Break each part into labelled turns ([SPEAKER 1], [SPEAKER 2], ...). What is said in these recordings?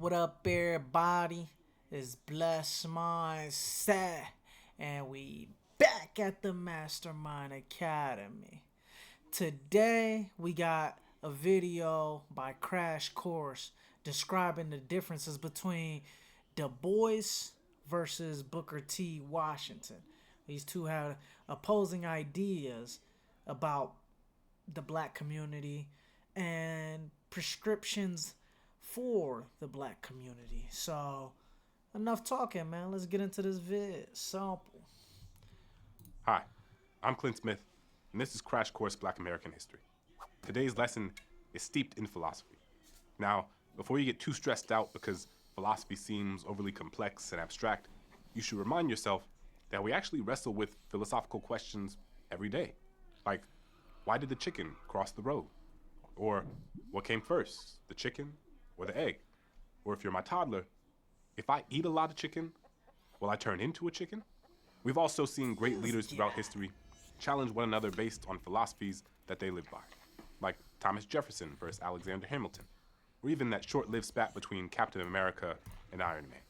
[SPEAKER 1] What up, everybody? It's Bless Mindset, and we back at the Mastermind Academy. Today, we got a video by Crash Course describing the differences between Du Bois versus Booker T. Washington. These two have opposing ideas about the black community and prescriptions for the black community. So, enough talking, man. Let's get into this sample.
[SPEAKER 2] Hi, I'm Clint Smith, and this is Crash Course Black American History. Today's lesson is steeped in philosophy. Now, before you get too stressed out because philosophy seems overly complex and abstract, you should remind yourself that we actually wrestle with philosophical questions every day. Like, why did the chicken cross the road? Or, what came first, the chicken or the egg? Or if you're my toddler, if I eat a lot of chicken, will I turn into a chicken? We've also seen great leaders throughout history challenge one another based on philosophies that they live by, like Thomas Jefferson versus Alexander Hamilton, or even that short-lived spat between Captain America and Iron Man.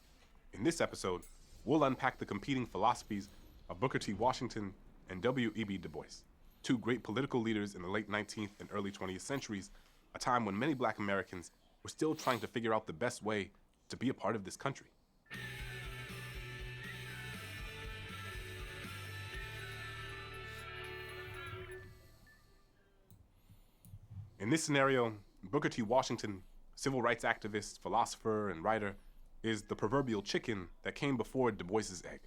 [SPEAKER 2] In this episode, we'll unpack the competing philosophies of Booker T. Washington and W.E.B. Du Bois, two great political leaders in the late 19th and early 20th centuries, a time when many black Americans were still trying to figure out the best way to be a part of this country. In this scenario, Booker T. Washington, civil rights activist, philosopher, and writer, is the proverbial chicken that came before Du Bois's egg,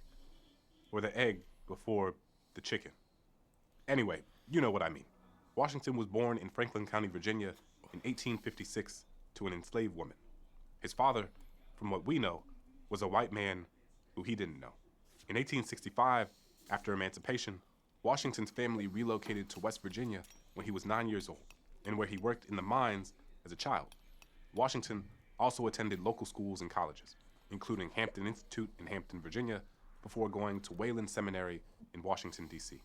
[SPEAKER 2] or the egg before the chicken. Anyway, you know what I mean. Washington was born in Franklin County, Virginia in 1856 to an enslaved woman. His father, from what we know, was a white man who he didn't know. In 1865, after emancipation, Washington's family relocated to West Virginia when he was 9 years old, and where he worked in the mines as a child. Washington also attended local schools and colleges, including Hampton Institute in Hampton, Virginia, before going to Wayland Seminary in Washington, D.C.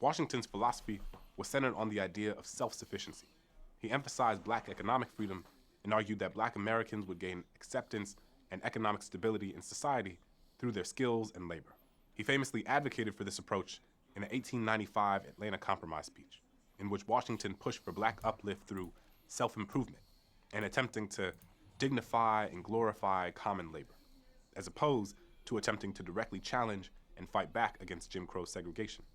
[SPEAKER 2] Washington's philosophy was centered on the idea of self-sufficiency. He emphasized black economic freedom and argued that black Americans would gain acceptance and economic stability in society through their skills and labor. He famously advocated for this approach in an 1895 Atlanta Compromise speech, in which Washington pushed for black uplift through self-improvement and attempting to dignify and glorify common labor, as opposed to attempting to directly challenge and fight back against Jim Crow segregation.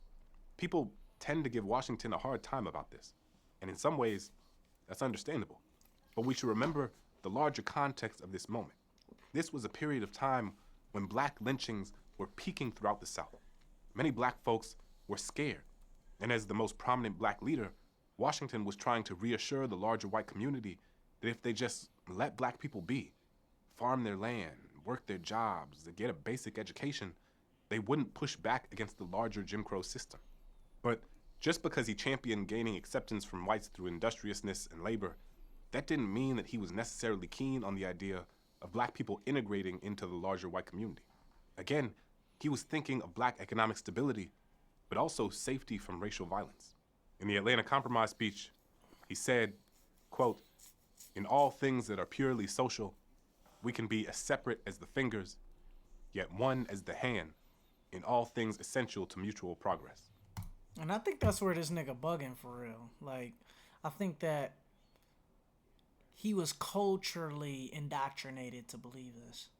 [SPEAKER 2] People tend to give Washington a hard time about this, and in some ways, that's understandable. But we should remember the larger context of this moment. This was a period of time when black lynchings were peaking throughout the South. Many black folks were scared, and as the most prominent black leader, Washington was trying to reassure the larger white community that if they just let black people be, farm their land, work their jobs, get a basic education, they wouldn't push back against the larger Jim Crow system. But just because he championed gaining acceptance from whites through industriousness and labor, that didn't mean that he was necessarily keen on the idea of black people integrating into the larger white community. Again, he was thinking of black economic stability, but also safety from racial violence. In the Atlanta Compromise speech, he said, quote, "In all things that are purely social, we can be as separate as the fingers, yet one as the hand, in all things essential to mutual progress."
[SPEAKER 1] And I think that's where this nigga bugging for real. Like, I think that he was culturally indoctrinated to believe this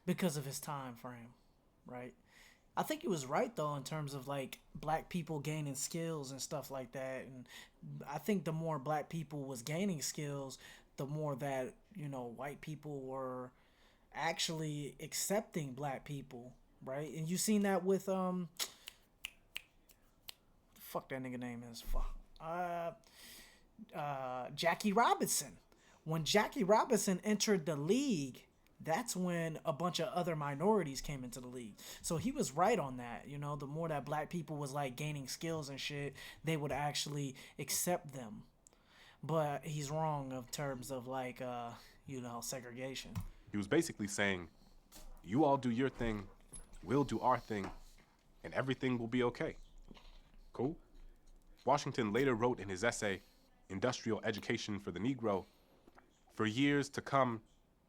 [SPEAKER 1] because of his time frame, right? I think he was right though in terms of like black people gaining skills and stuff like that. And I think the more black people was gaining skills, the more that, white people were actually accepting black people, right? And you seen that with fuck that nigga name is Jackie Robinson. When Jackie Robinson entered the league, that's when a bunch of other minorities came into the league. So he was right on that. The more that black people was like gaining skills and shit, they would actually accept them. But he's wrong in terms of like, segregation.
[SPEAKER 2] He was basically saying, you all do your thing, we'll do our thing, and everything will be okay. Cool? Washington later wrote in his essay, Industrial Education for the Negro, "For years to come,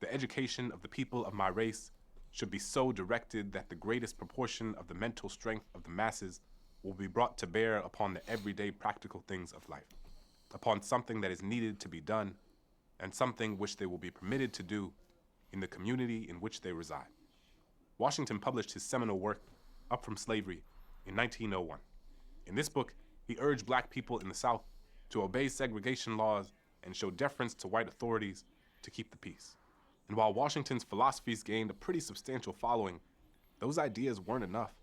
[SPEAKER 2] The education of the people of my race should be so directed that the greatest proportion of the mental strength of the masses will be brought to bear upon the everyday practical things of life, upon something that is needed to be done, and something which they will be permitted to do in the community in which they reside. Washington published his seminal work, Up from Slavery, in 1901. In this book, he urged black people in the South to obey segregation laws and show deference to white authorities to keep the peace. And while Washington's philosophies gained a pretty substantial following, those ideas weren't enough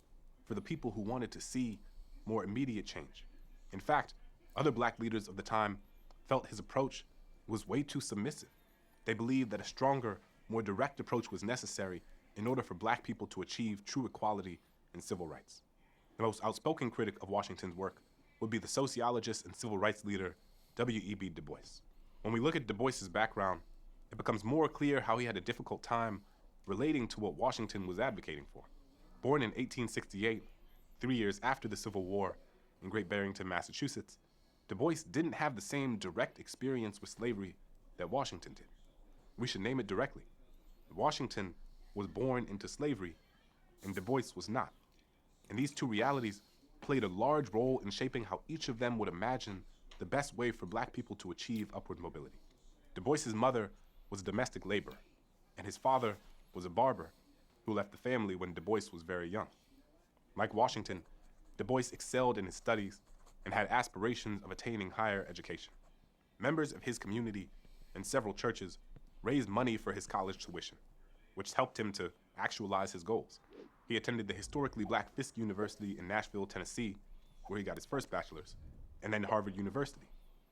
[SPEAKER 2] for the people who wanted to see more immediate change. In fact, other black leaders of the time felt his approach was way too submissive. They believed that a stronger, more direct approach was necessary in order for black people to achieve true equality and civil rights. The most outspoken critic of Washington's work would be the sociologist and civil rights leader W.E.B. Du Bois. When we look at Du Bois's background, it becomes more clear how he had a difficult time relating to what Washington was advocating for. Born in 1868, 3 years after the Civil War in Great Barrington, Massachusetts, Du Bois didn't have the same direct experience with slavery that Washington did. We should name it directly. Washington was born into slavery, and Du Bois was not. And these two realities played a large role in shaping how each of them would imagine the best way for black people to achieve upward mobility. Du Bois's mother was a domestic laborer, and his father was a barber who left the family when Du Bois was very young. Like Washington, Du Bois excelled in his studies and had aspirations of attaining higher education. Members of his community and several churches raised money for his college tuition, which helped him to actualize his goals. He attended the historically black Fisk University in Nashville, Tennessee, where he got his first bachelor's, and then Harvard University,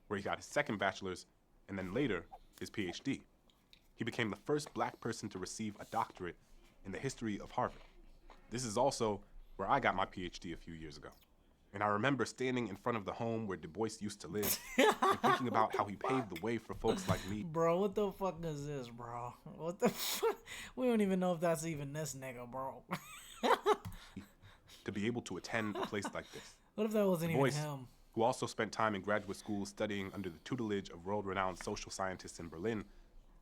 [SPEAKER 2] where he got his second bachelor's, and then later his PhD. He became the first black person to receive a doctorate in the history of Harvard. This is also where I got my PhD a few years ago. And I remember standing in front of the home where Du Bois used to live and thinking about how he paved the way for folks like me.
[SPEAKER 1] Bro, what the fuck is this, bro? What the fuck? We don't even know if that's even this nigga, bro.
[SPEAKER 2] To be able to attend a place like this.
[SPEAKER 1] What if that wasn't
[SPEAKER 2] Du Bois,
[SPEAKER 1] even him?
[SPEAKER 2] who also spent time in graduate school studying under the tutelage of world-renowned social scientists in Berlin,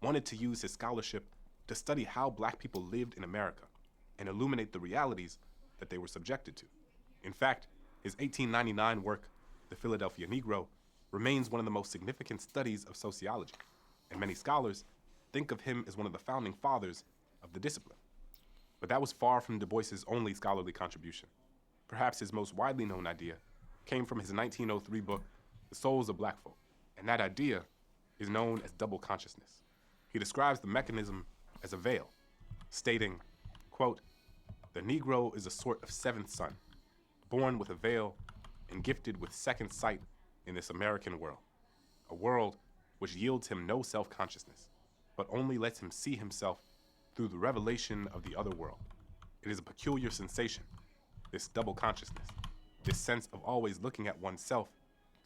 [SPEAKER 2] wanted to use his scholarship to study how black people lived in America and illuminate the realities that they were subjected to. In fact, his 1899 work, The Philadelphia Negro, remains one of the most significant studies of sociology, and many scholars think of him as one of the founding fathers of the discipline. But that was far from Du Bois's only scholarly contribution. Perhaps his most widely known idea came from his 1903 book, The Souls of Black Folk, and that idea is known as double consciousness. He describes the mechanism as a veil, stating, quote, "The Negro is a sort of seventh son, born with a veil and gifted with second sight in this American world, a world which yields him no self-consciousness, but only lets him see himself through the revelation of the other world. It is a peculiar sensation, this double consciousness, this sense of always looking at oneself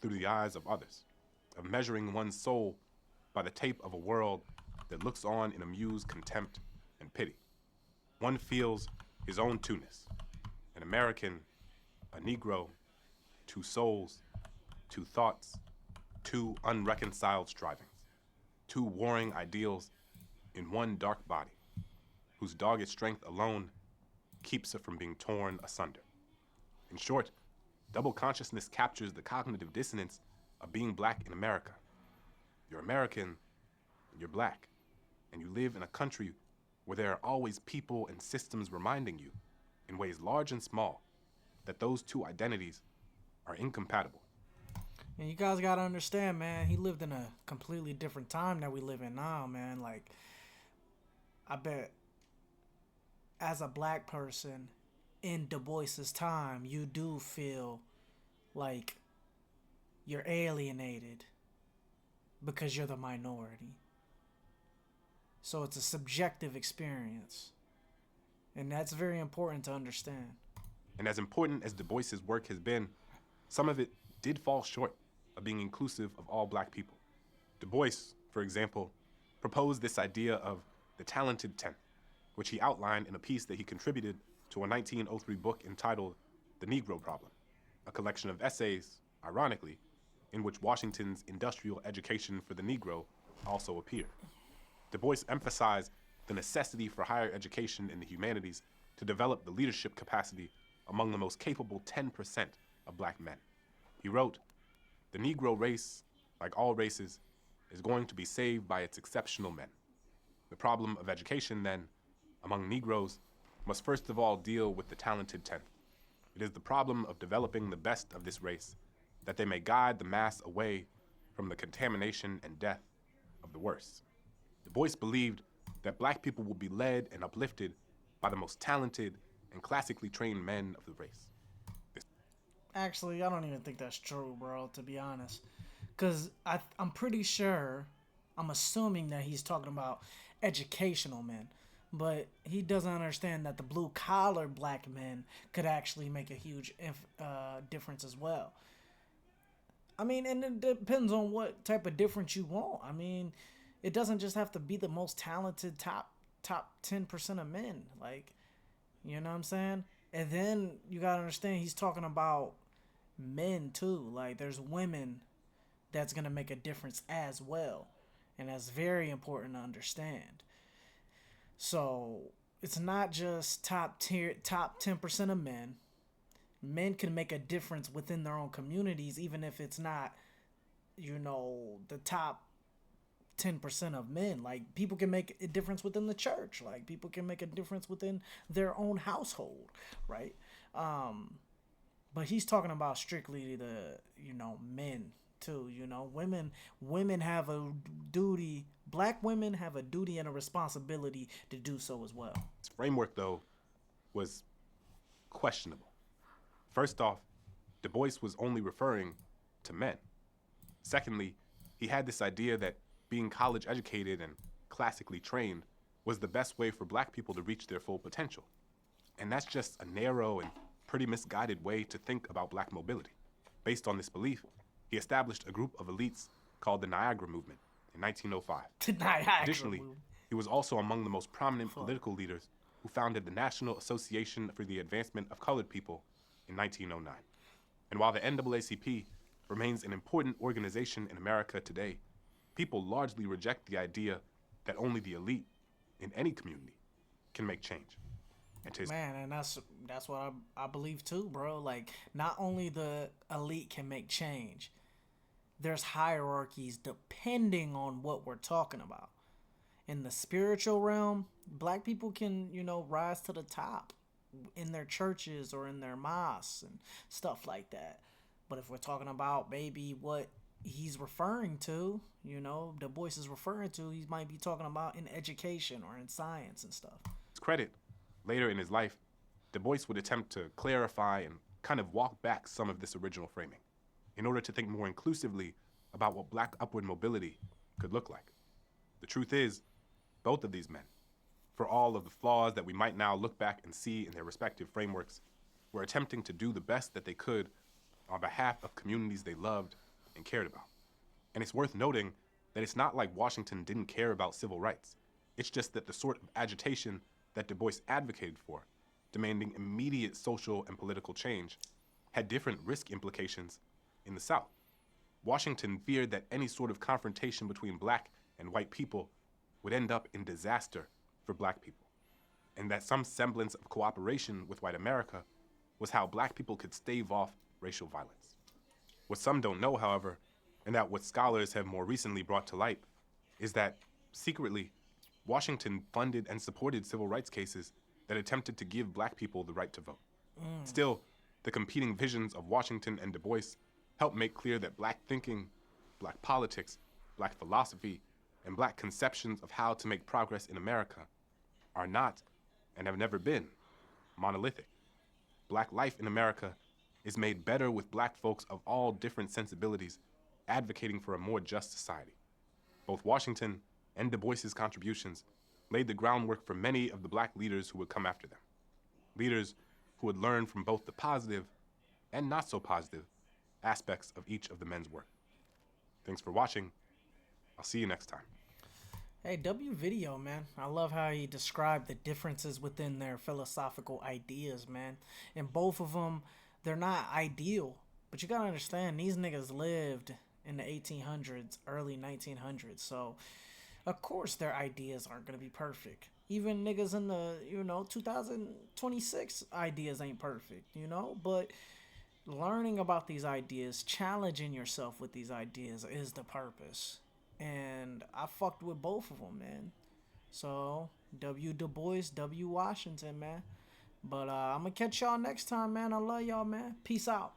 [SPEAKER 2] through the eyes of others, of measuring one's soul by the tape of a world that looks on in amused contempt and pity. One feels his own two-ness, an American, a Negro, two souls, two thoughts, two unreconciled strivings, two warring ideals in one dark body, whose dogged strength alone keeps it from being torn asunder. In short, double consciousness captures the cognitive dissonance of being black in America. You're American, and you're black, and you live in a country where there are always people and systems reminding you, in ways large and small, that those two identities are incompatible.
[SPEAKER 1] And you guys gotta understand, man, he lived in a completely different time that we live in now, man. Like, I bet as a black person in Du Bois's time, you do feel like you're alienated because you're the minority. So it's a subjective experience. And that's very important to understand.
[SPEAKER 2] And as important as Du Bois's work has been, some of it did fall short of being inclusive of all black people. Du Bois, for example, proposed this idea of the talented 10, which he outlined in a piece that he contributed to a 1903 book entitled The Negro Problem, a collection of essays, ironically, in which Washington's industrial education for the Negro also appeared. Du Bois emphasized the necessity for higher education in the humanities to develop the leadership capacity among the most capable 10% of black men. He wrote, "The Negro race, like all races, is going to be saved by its exceptional men. The problem of education, then, among Negroes, must first of all deal with the talented tenth. It is the problem of developing the best of this race, that they may guide the mass away from the contamination and death of the worst." Du Bois believed that black people will be led and uplifted by the most talented and classically trained men of the race.
[SPEAKER 1] Actually, I don't even think that's true, bro, to be honest. Because I'm pretty sure, I'm assuming that he's talking about educational men. But he doesn't understand that the blue collar black men could actually make a huge difference as well. I mean, and it depends on what type of difference you want. I mean, it doesn't just have to be the most talented top 10% of men. Like, you know what I'm saying? And then you gotta understand he's talking about men too. Like, there's women that's gonna make a difference as well, and that's very important to understand. So it's not just top 10% of men. Men can make a difference within their own communities, even if it's not, the top 10% of men. Like, people can make a difference within the church. Like, people can make a difference within their own household, right? But he's talking about strictly the, men too. Women have a duty. Black women have a duty and a responsibility to do so as well.
[SPEAKER 2] His framework, though, was questionable. First off, Du Bois was only referring to men. Secondly, he had this idea that being college educated and classically trained was the best way for black people to reach their full potential. And that's just a narrow and pretty misguided way to think about black mobility. Based on this belief, he established a group of elites called the Niagara Movement in 1905. Additionally, he was also among the most prominent political leaders who founded the National Association for the Advancement of Colored People in 1909. And while the NAACP remains an important organization in America today, people largely reject the idea that only the elite in any community can make change.
[SPEAKER 1] Man, and that's what I believe too, bro. Like, not only the elite can make change, there's hierarchies depending on what we're talking about. In the spiritual realm, black people can, rise to the top in their churches or in their mosques and stuff like that. But if we're talking about maybe what he's referring to, Du Bois is referring to, he might be talking about in education or in science and stuff.
[SPEAKER 2] His credit, later in his life, Du Bois would attempt to clarify and kind of walk back some of this original framing in order to think more inclusively about what black upward mobility could look like. The truth is, both of these men, for all of the flaws that we might now look back and see in their respective frameworks, were attempting to do the best that they could on behalf of communities they loved and cared about. And it's worth noting that it's not like Washington didn't care about civil rights. It's just that the sort of agitation that Du Bois advocated for, demanding immediate social and political change, had different risk implications in the South. Washington feared that any sort of confrontation between black and white people would end up in disaster for black people, and that some semblance of cooperation with white America was how black people could stave off racial violence. What some don't know, however, and that what scholars have more recently brought to light, is that, secretly, Washington funded and supported civil rights cases that attempted to give black people the right to vote. Still, the competing visions of Washington and Du Bois helped make clear that black thinking, black politics, black philosophy, and black conceptions of how to make progress in America are not, and have never been, monolithic. Black life in America is made better with black folks of all different sensibilities advocating for a more just society. Both Washington and Du Bois's contributions laid the groundwork for many of the black leaders who would come after them. Leaders who would learn from both the positive and not so positive aspects of each of the men's work. Thanks for watching. I'll see you next time.
[SPEAKER 1] Hey, W Video, man. I love how he described the differences within their philosophical ideas, man. And both of them, they're not ideal. But you gotta understand, these niggas lived in the 1800s, early 1900s. So, of course, their ideas aren't gonna be perfect. Even niggas in the, 2026 ideas ain't perfect, but learning about these ideas, challenging yourself with these ideas is the purpose. And I fucked with both of them, man. So, W Du Bois, W Washington, man. But I'm going to catch y'all next time, man. I love y'all, man. Peace out.